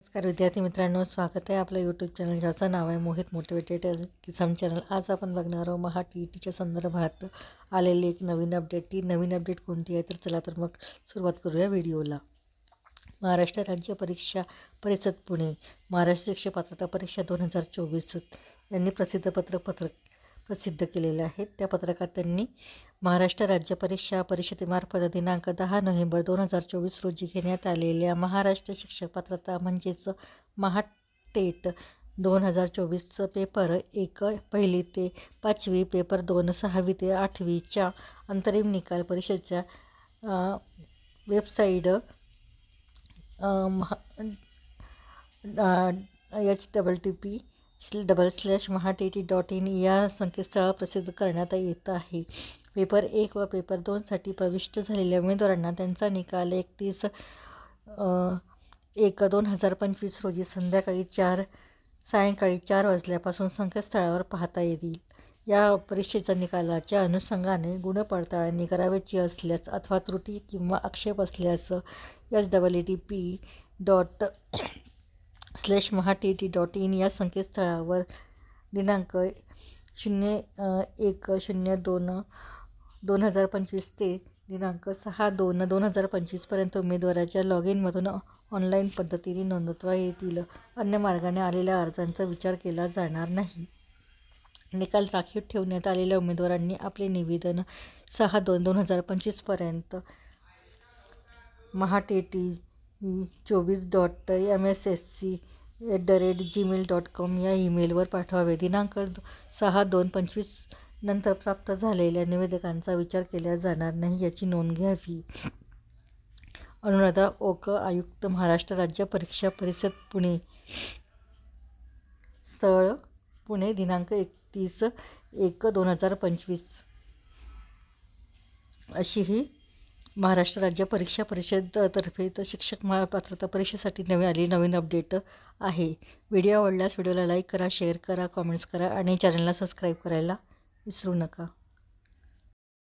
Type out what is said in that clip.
नमस्कार विद्यार्थी मित्रांनो, स्वागत आहे आपलं यूट्यूब चॅनल ज्याचं नाव आहे मोहित मोटिवेटेड किसान चॅनल। आज आपण बघणार आहोत महा TETच्या संदर्भात आलेली एक नवीन अपडेट। ती नवीन अपडेट कोणती आहे तर चला तर मग सुरुवात करूया व्हिडिओला। महाराष्ट्र राज्य परीक्षा परिषद पुणे महाराष्ट्र शिक्षक पात्रता परीक्षा 2024 यांनी प्रसिद्ध केलेले आहेत। त्या पत्रकात त्यांनी महाराष्ट्र राज्य परीक्षा परिषदेमार्फत दिनांक 10 नोव्हेंबर 2024 रोजी घेण्यात आलेल्या महाराष्ट्र शिक्षक पात्रता म्हणजेच महाटेट 2024 पेपर 1 पहिली ते 5वी, पेपर 2 6वी ते 8वीच्या अंतरिम निकाल परिषदेच्या वेबसाईट http://mahatet.in या संकेतस्थळावर प्रसिद्ध करण्यात येत आहे। पेपर 1 व पेपर 2 साठी प्रविष्ट झालेल्या उमेदवारांना त्यांचा निकाल 31/1/2025 रोजी सायंकाळी 4 वाजल्यापासून संकेतस्थळावर पाहता येईल। या परीक्षेच्या निकालाच्या अनुषंगाने गुणपडताळणी करावयाची असल्यास अथवा त्रुटी किंवा आक्षेप असल्यास http://mahatet.in या संकेतस्थळावर दिनांक 01/02/2025 ते दिनांक 6/2/2025 पर्यंत उमेदवाराच्या लॉगिनमधून ऑनलाईन पद्धतीने नोंदवता येतील। अन्य मार्गाने आलेल्या अर्जांचा विचार केला जाणार नाही। निकाल राखीव ठेवण्यात आलेल्या उमेदवारांनी आपले निवेदन 6/2/2025 पर्यंत mahatet24.mssc@gmail.com या ईमेलवर पाठवावे। दिनांक 6/2/25 नंतर प्राप्त झालेल्या निवेदकांचा विचार केला जाणार नाही याची नोंद घ्यावी। अनुराधा ओक, आयुक्त, महाराष्ट्र राज्य परीक्षा परिषद पुणे। स्थळ पुणे, दिनांक 31/1/2025 अशी ही महाराष्ट्र राज्य परीक्षा परिषद तर्फे शिक्षक पात्रता परीक्षेसाठी नवीन अपडेट आहे। व्हिडिओ आवडल्यास व्हिडिओला लाईक करा, शेअर करा, कमेंट्स करा आणि चॅनलला सबस्क्राईब करायला विसरू नका।